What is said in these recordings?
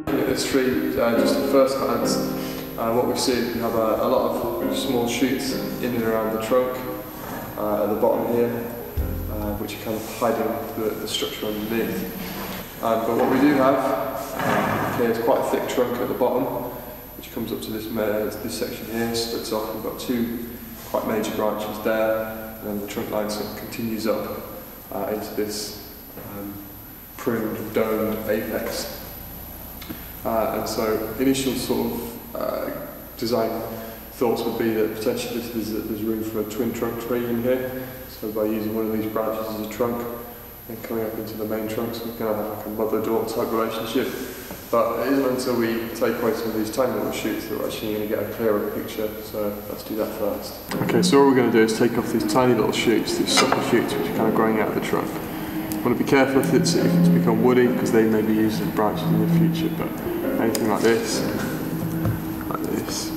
Looking at this tree, just at first glance, what we see is we have a lot of small shoots in and around the trunk at the bottom here, which are kind of hiding the structure underneath. But what we do have here is quite a thick trunk at the bottom, which comes up to this section here, splits off. We've got two quite major branches there, and then the trunk line sort of continues up into this pruned, domed apex. And so initial sort of design thoughts would be that potentially there's room for a twin trunk tree in here. So by using one of these branches as a trunk and coming up into the main trunk, so we can have like a mother-daughter type relationship. But it isn't until we take away some of these tiny little shoots that we're actually going to get a clearer picture. So let's do that first. Okay, so what we're going to do is take off these tiny little shoots, these supple shoots which are kind of growing out of the trunk. You want to be careful if it's become woody, because they may be used as branches in the future, but anything like this, like this.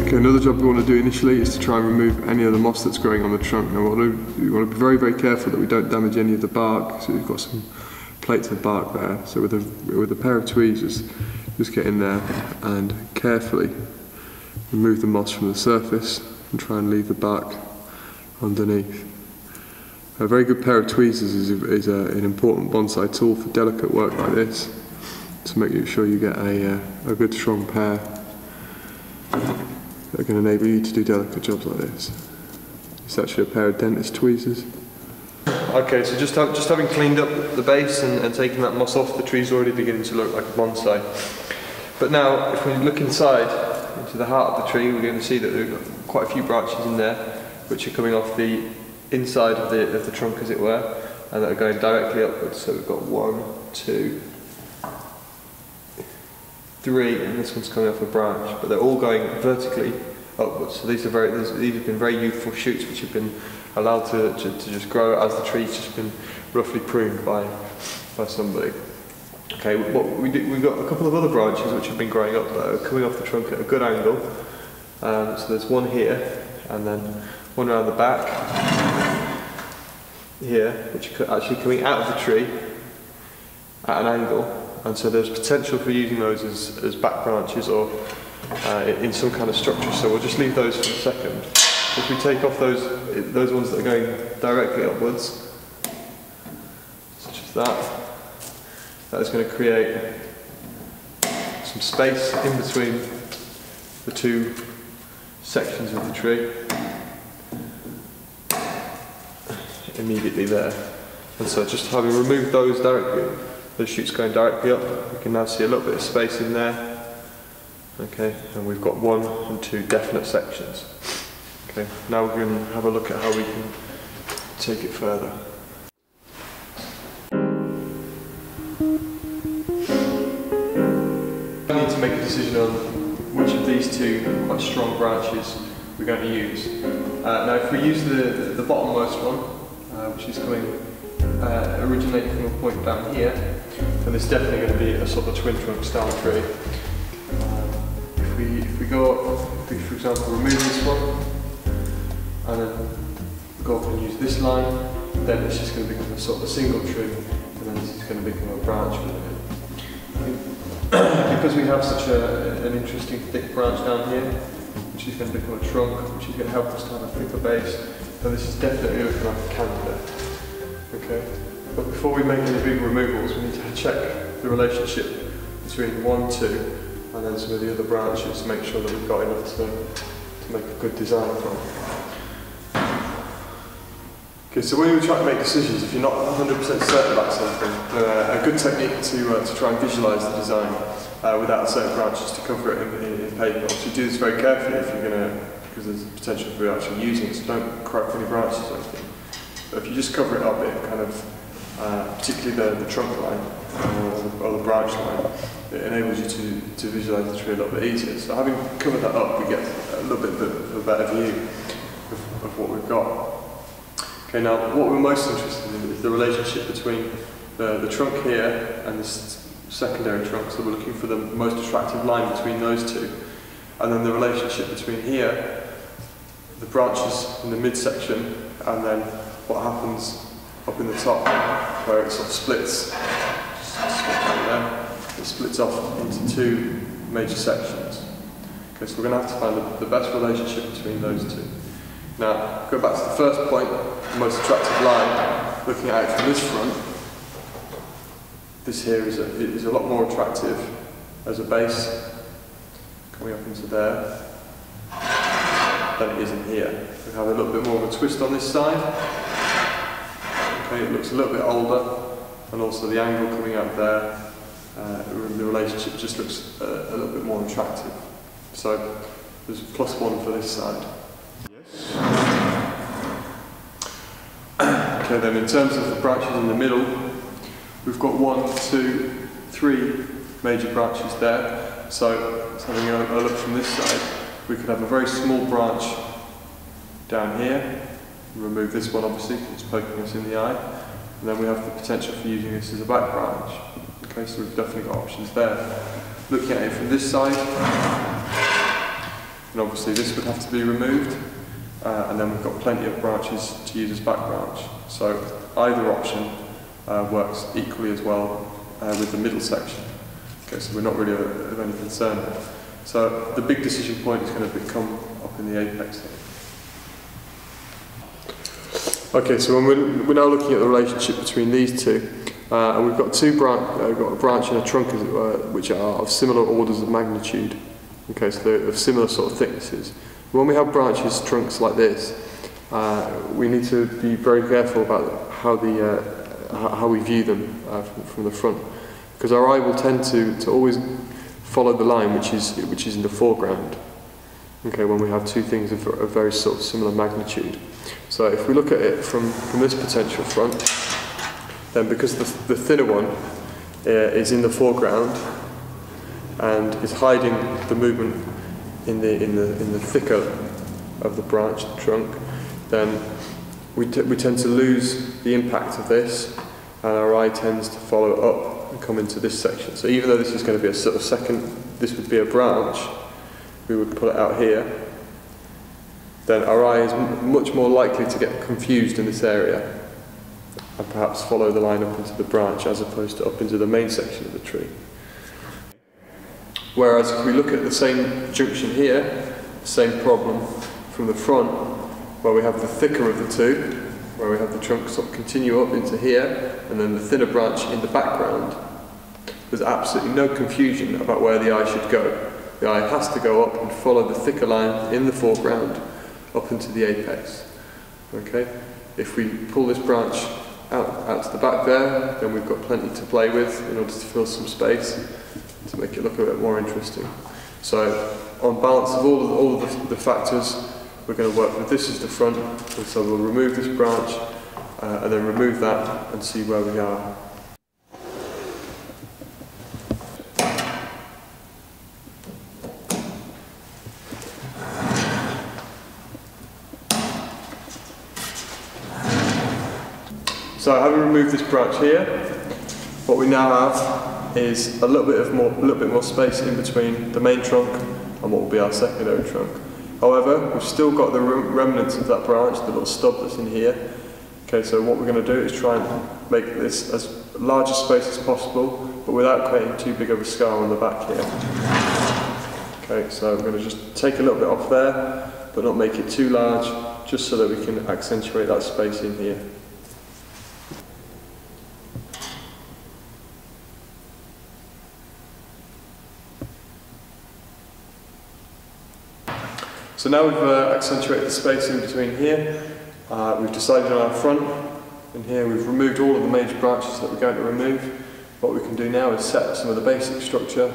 Okay, another job we want to do initially is to try and remove any of the moss that's growing on the trunk. Now we want to be very, very careful that we don't damage any of the bark, so we've got some plates of bark there. So with a pair of tweezers, just get in there and carefully remove the moss from the surface and try and leave the bark underneath. A very good pair of tweezers is an important bonsai tool for delicate work like this, to make sure you get a good strong pair that are going to enable you to do delicate jobs like this. It's actually a pair of dentist tweezers. Okay, so just having cleaned up the base and taken that moss off, the tree's already beginning to look like a bonsai. But now, if we look inside, into the heart of the tree, we're going to see that there are quite a few branches in there, which are coming off the inside of the trunk, as it were, and that are going directly upwards. So we've got 1, 2, 3, and this one's coming off a branch, but they're all going vertically upwards. So these have been very youthful shoots which have been allowed to just grow as the tree's just been roughly pruned by somebody. Okay, we've got a couple of other branches which have been growing up that are coming off the trunk at a good angle. So there's one here, and then one around the back here, which are actually coming out of the tree at an angle. And so there's potential for using those as back branches or in some kind of structure. So we'll just leave those for a second. If we take off those ones that are going directly upwards, such as that is going to create some space in between the two sections of the tree, immediately there. And so just having removed those shoots going directly up, we can now see a little bit of space in there. Okay, and we've got 1 and 2 definite sections. Okay, now we're going to have a look at how we can take it further. We need to make a decision on which of these two quite strong branches we're going to use. Now if we use the bottommost one, which is coming originating from a point down here, then it's definitely going to be a sort of twin trunk style tree. If we for example remove this one and then go up and use this line, then it's just going to become a sort of a single tree, and then this is going to become a branch within it. Because we have such an interesting thick branch down here, which is going to become a trunk, which is going to help us to have a thicker base, then this is definitely looking like a candidate. Okay, but before we make any big removals, we need to check the relationship between 1, 2, and then some of the other branches to make sure that we've got enough to make a good design from. Okay, so when you try to make decisions, if you're not 100% certain about something, a good technique to try and visualise the design without certain branches to cover it in paper. Obviously, do this very carefully if you're going to, because there's a potential for actually using it, so don't crack any branches or anything. But if you just cover it up, it kind of, particularly the trunk line or the branch line, it enables you to visualise the tree a little bit easier. So having covered that up, we get a little bit of a better view of what we've got. Okay, now what we're most interested in is the relationship between the trunk here and this secondary trunk, so we're looking for the most attractive line between those two. And then the relationship between here, the branches in the midsection, and then what happens up in the top, where it sort of splits. It splits off into two major sections. Okay, so we're going to have to find the best relationship between those two. Now, go back to the first point, the most attractive line, looking at it from this front. This here is a lot more attractive as a base, coming up into there, than it is in here. We have a little bit more of a twist on this side. Okay, it looks a little bit older, and also the angle coming out there, the relationship just looks a little bit more attractive. So there's +1 for this side. Yes. Okay, then in terms of the branches in the middle, we've got 1, 2, 3 major branches there. So having a look from this side, we could have a very small branch down here. Remove this one obviously because it's poking us in the eye. And then we have the potential for using this as a back branch. Okay, so we've definitely got options there. Looking at it from this side, and obviously this would have to be removed, and then we've got plenty of branches to use as back branch. So either option works equally as well with the middle section. Okay, so we're not really of any concern there. So the big decision point is going to come up in the apex here. Okay, so when we're now looking at the relationship between these two, and we've got got a branch and a trunk as it were, which are of similar orders of magnitude. Okay, so they're of similar sort of thicknesses. When we have branches, trunks like this, we need to be very careful about how we view them from the front, because our eye will tend to always follow the line which is in the foreground. Okay, when we have two things of very sort of similar magnitude. So if we look at it from this potential front, then because the thinner one is in the foreground and is hiding the movement in the thicker of the branch, the trunk, then we tend to lose the impact of this, and our eye tends to follow up and come into this section. So even though this is going to be a sort of second, this would be a branch, we would pull it out here, then our eye is much more likely to get confused in this area and perhaps follow the line up into the branch as opposed to up into the main section of the tree. Whereas if we look at the same junction here, same problem from the front, where we have the thicker of the two, where we have the trunk sort of continue up into here, and then the thinner branch in the background, there's absolutely no confusion about where the eye should go. The eye has to go up and follow the thicker line in the foreground up into the apex. Okay? If we pull this branch out to the back there, then we've got plenty to play with in order to fill some space to make it look a bit more interesting. So on balance of all of the factors, we're going to work with this as the front, and so we'll remove this branch and then remove that and see where we are. So having removed this branch here, what we now have is a little bit more space in between the main trunk and what will be our secondary trunk. However, we've still got the remnants of that branch, the little stub that's in here. Okay, so what we're going to do is try and make this as large a space as possible, but without creating too big of a scar on the back here. Okay, so we're going to just take a little bit off there, but not make it too large, just so that we can accentuate that space in here. So now we've accentuated the space in between here, we've decided on our front, and here we've removed all of the major branches that we're going to remove. What we can do now is set some of the basic structure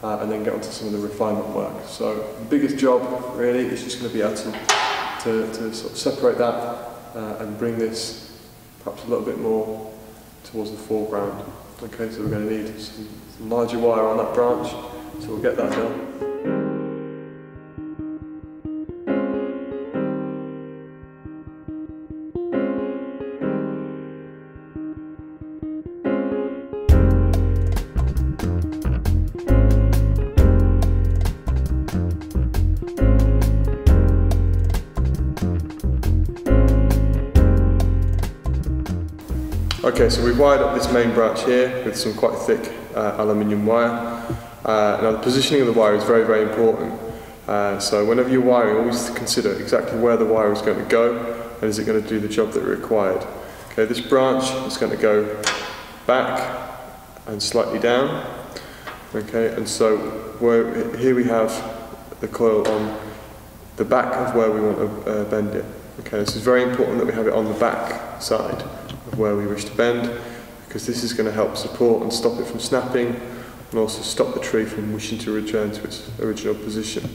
and then get onto some of the refinement work. So the biggest job really is just going to be able to sort of separate that and bring this perhaps a little bit more towards the foreground. Okay, so we're going to need some larger wire on that branch, so we'll get that done. Okay, so we've wired up this main branch here with some quite thick aluminium wire. Now the positioning of the wire is very, very important. So whenever you're wiring, always consider exactly where the wire is going to go and is it going to do the job that required. Okay, this branch is going to go back and slightly down. Okay, and so here we have the coil on the back of where we want to bend it. Okay, this is very important that we have it on the back side of where we wish to bend, because this is going to help support and stop it from snapping, and also stop the tree from wishing to return to its original position.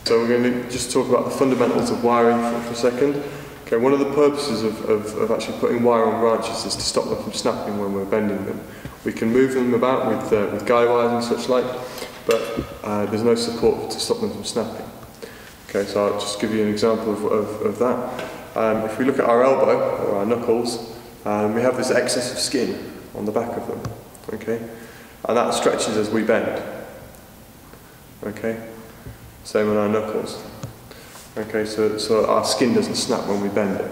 So we're going to just talk about the fundamentals of wiring for a second. Okay, one of the purposes of actually putting wire on branches is to stop them from snapping when we're bending them. We can move them about with guy wires and such like, but there's no support to stop them from snapping. Okay, so I'll just give you an example of that. If we look at our elbow, or our knuckles, we have this excess of skin on the back of them, okay? And that stretches as we bend, okay? Same on our knuckles. Okay, so our skin doesn't snap when we bend it.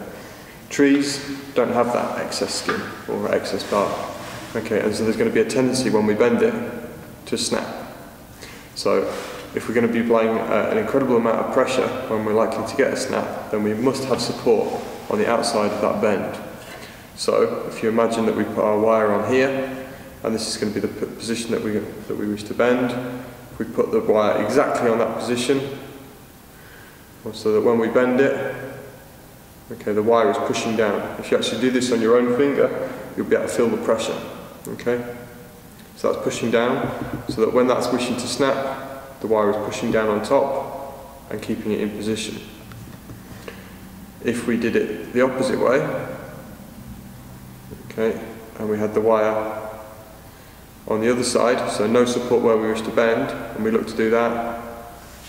Trees don't have that excess skin, or excess bark, okay? And so there's going to be a tendency when we bend it to snap. So if we're going to be applying an incredible amount of pressure when we're likely to get a snap, then we must have support on the outside of that bend. So if you imagine that we put our wire on here, and this is going to be the position that we wish to bend, if we put the wire exactly on that position, so that when we bend it, okay, the wire is pushing down. If you actually do this on your own finger, you'll be able to feel the pressure, okay? So that's pushing down, so that when that's wishing to snap, the wire is pushing down on top and keeping it in position. If we did it the opposite way, okay, and we had the wire on the other side, so no support where we wish to bend, and we look to do that,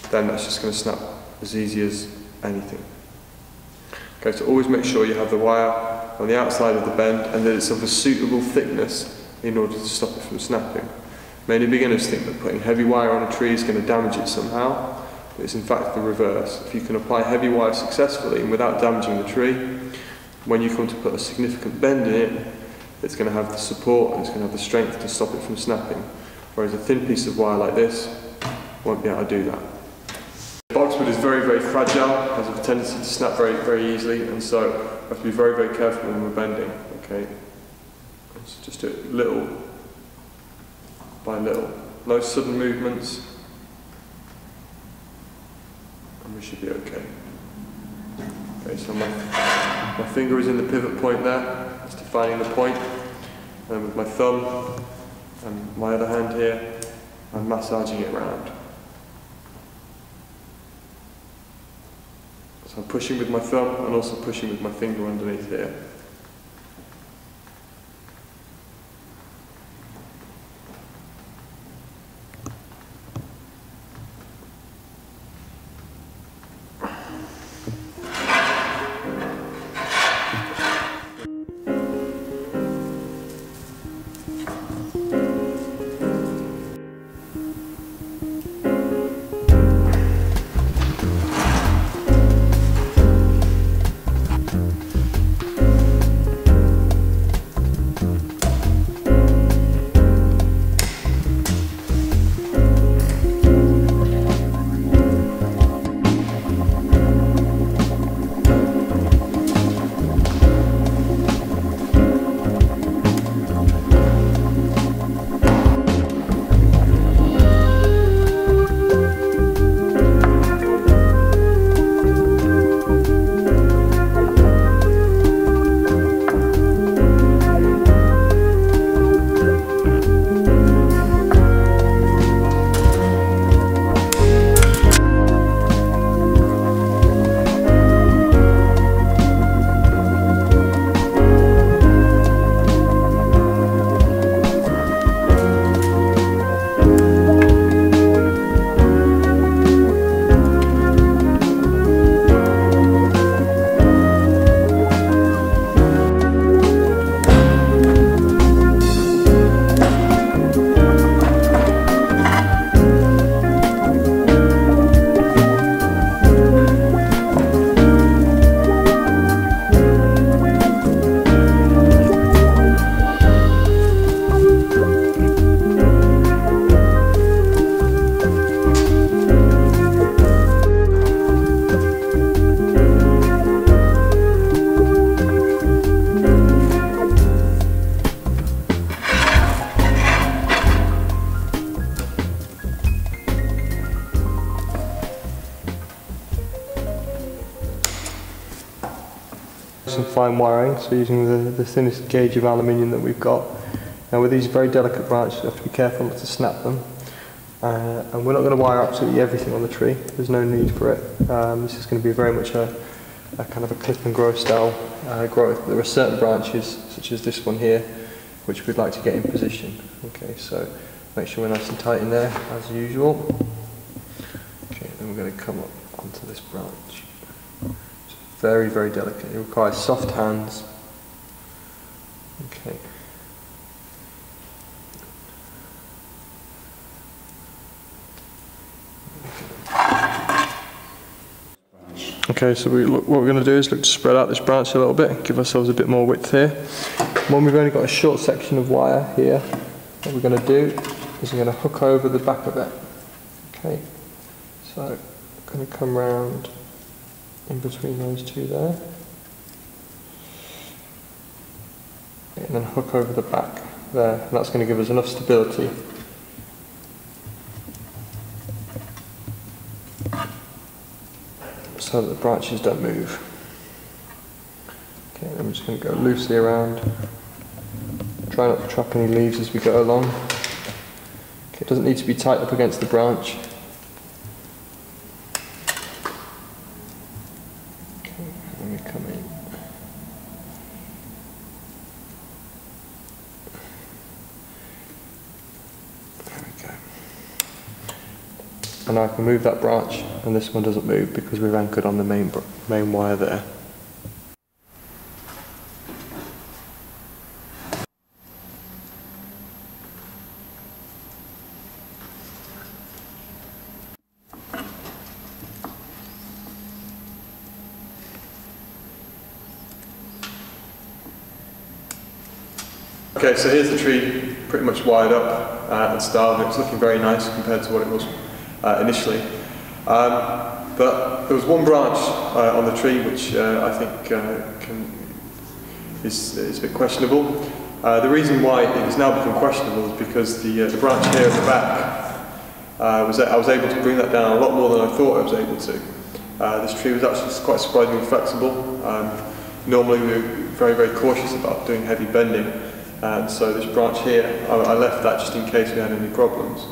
then that's just going to snap as easy as anything. Okay, so always make sure you have the wire on the outside of the bend and that it's of a suitable thickness in order to stop it from snapping. Many beginners think that putting heavy wire on a tree is going to damage it somehow, but it's in fact the reverse. If you can apply heavy wire successfully and without damaging the tree, when you come to put a significant bend in it, it's going to have the support and it's going to have the strength to stop it from snapping. Whereas a thin piece of wire like this won't be able to do that. Boxwood is very, very fragile, has a tendency to snap very, very easily, and so we have to be very, very careful when we're bending. Okay, let's just do it little by little, no sudden movements, and we should be okay. Okay, so my finger is in the pivot point there, it's defining the point, and with my thumb and my other hand here, I'm massaging it round. So I'm pushing with my thumb and also pushing with my finger underneath here. fine wiring, so using the thinnest gauge of aluminium that we've got. Now with these very delicate branches, you have to be careful not to snap them. And we're not going to wire absolutely everything on the tree, there's no need for it. This is going to be very much a kind of a clip and grow style growth. There are certain branches, such as this one here, which we'd like to get in position. Okay, so make sure we're nice and tight in there, as usual. Okay, then we're going to come up onto this branch. It's very, very delicate. It requires soft hands. Okay. Okay, so what we're going to do is look to spread out this branch a little bit, give ourselves a bit more width here. When we've only got a short section of wire here, what we're going to do is we're going to hook over the back of it. Okay, so I'm going to come round in between those two there, and then hook over the back there, and that's going to give us enough stability so that the branches don't move. Okay, I'm just going to go loosely around, try not to trap any leaves as we go along. Okay, it doesn't need to be tight up against the branch. Okay, let me come in. There we go. And I can move that branch, and this one doesn't move because we've anchored on the main wire there. Okay, so here's the tree pretty much wired up and styled, and it's looking very nice compared to what it was initially. But there was one branch on the tree which I think is a bit questionable. The reason why it has now become questionable is because the branch here at the back, I was able to bring that down a lot more than I thought I was able to. This tree was actually quite surprisingly flexible. Normally we're very, very cautious about doing heavy bending, and so this branch here, I left that just in case we had any problems.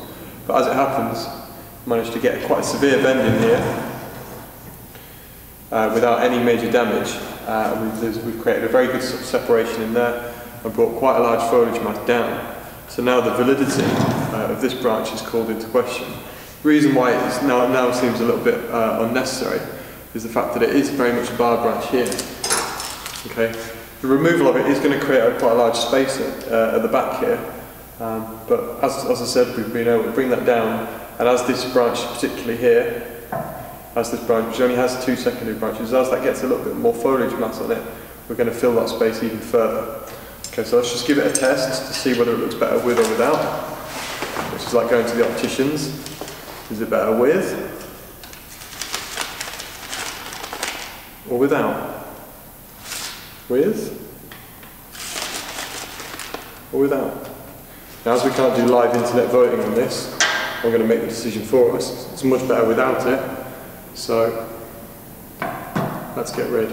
But as it happens, I managed to get quite a severe bend in here without any major damage. We've created a very good separation in there and brought quite a large foliage mass down. So now the validity of this branch is called into question. The reason why it now seems a little bit unnecessary is the fact that it is very much a bar branch here. Okay, the removal of it is going to create quite a large space at the back here, but as I said, we've been able to bring that down, and as this branch, particularly here, as this branch, which only has 2 secondary branches, as that gets a little bit more foliage mass on it, we're going to fill that space even further. Okay, so let's just give it a test to see whether it looks better with or without, which is like going to the opticians. Is it better with or without? With or without? Now, as we can't do live internet voting on this, I'm going to make the decision for us. It's much better without it, so let's get rid.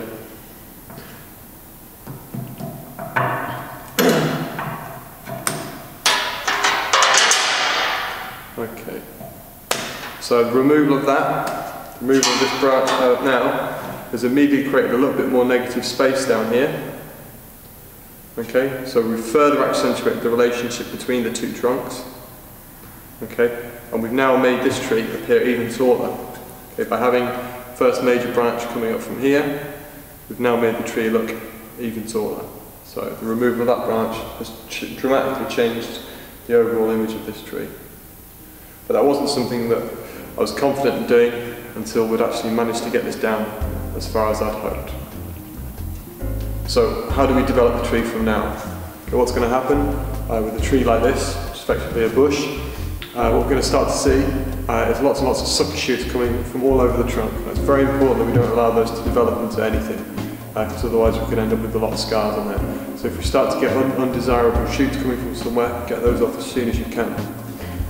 Okay, so the removal of that, removal of this branch out now, has immediately created a little bit more negative space down here. Okay, so we've further accentuated the relationship between the 2 trunks. Okay, and we've now made this tree appear even taller. Okay, by having first major branch coming up from here, we've now made the tree look even taller. So the removal of that branch has dramatically changed the overall image of this tree. But that wasn't something that I was confident in doing until we'd actually managed to get this down as far as I'd hoped. So how do we develop the tree from now? Okay, what's going to happen with a tree like this, which is effectively a bush, what we're going to start to see is lots and lots of sucker shoots coming from all over the trunk. It's very important that we don't allow those to develop into anything, because otherwise we could end up with a lot of scars on there. So if we start to get undesirable shoots coming from somewhere, get those off as soon as you can.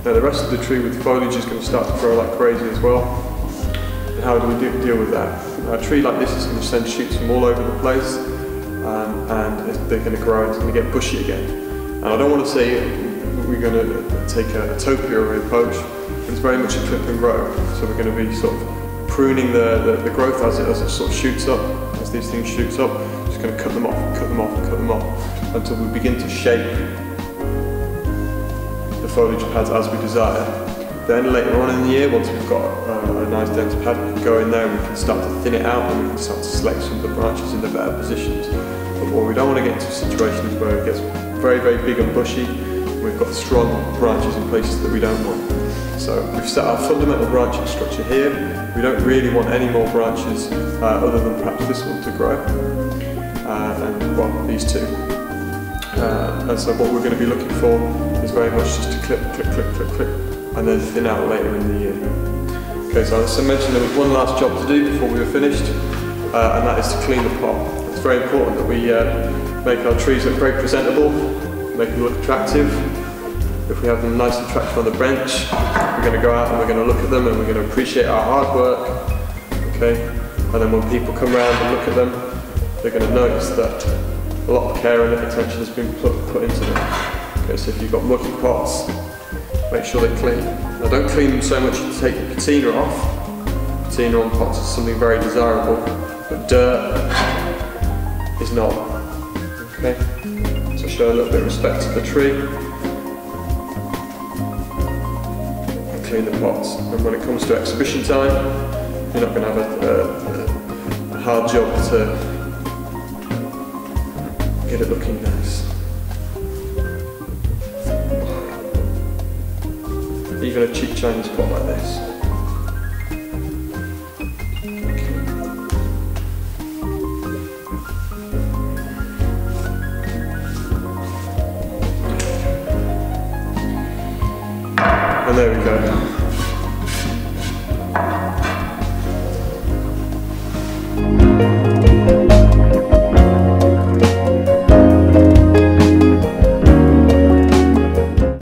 Now the rest of the tree with foliage is going to start to grow like crazy as well. And how do we deal with that? A tree like this is going to send shoots from all over the place, and they're going to grow and it's going to get bushy again. And I don't want to say we're going to take a topia or a poach, but it's very much a clip and grow. So we're going to be sort of pruning the growth as it sort of shoots up, as these things shoots up. Just going to cut them off, cut them off, cut them off until we begin to shape the foliage pads as we desire. Then later on in the year, once we've got a nice dense pad, we can go in there and we can start to thin it out and we can start to select some of the branches in the better positions. But what we don't want to get into a situation is where it gets very, very big and bushy. We've got strong branches in places that we don't want. So we've set our fundamental branching structure here. We don't really want any more branches other than perhaps this one to grow. And well, these two. And so what we're going to be looking for is very much just to clip, clip, clip, clip, clip, and then thin out later in the year. Okay, so as I mentioned, there was one last job to do before we were finished, and that is to clean the pot. It's very important that we make our trees look very presentable, make them look attractive. If we have them nice and attractive on the bench, we're going to go out and we're going to look at them and we're going to appreciate our hard work. Okay, and then when people come around and look at them, they're going to notice that a lot of care and attention has been put into them. Okay, so if you've got mucky pots, make sure they're clean. Now don't clean them so much to take the patina off. Patina on pots is something very desirable, but dirt is not. Okay, so show a little bit of respect to the tree and clean the pots. And when it comes to exhibition time, you're not going to have a hard job to get it looking nice. Even a cheap Chinese pot like this. And there we go.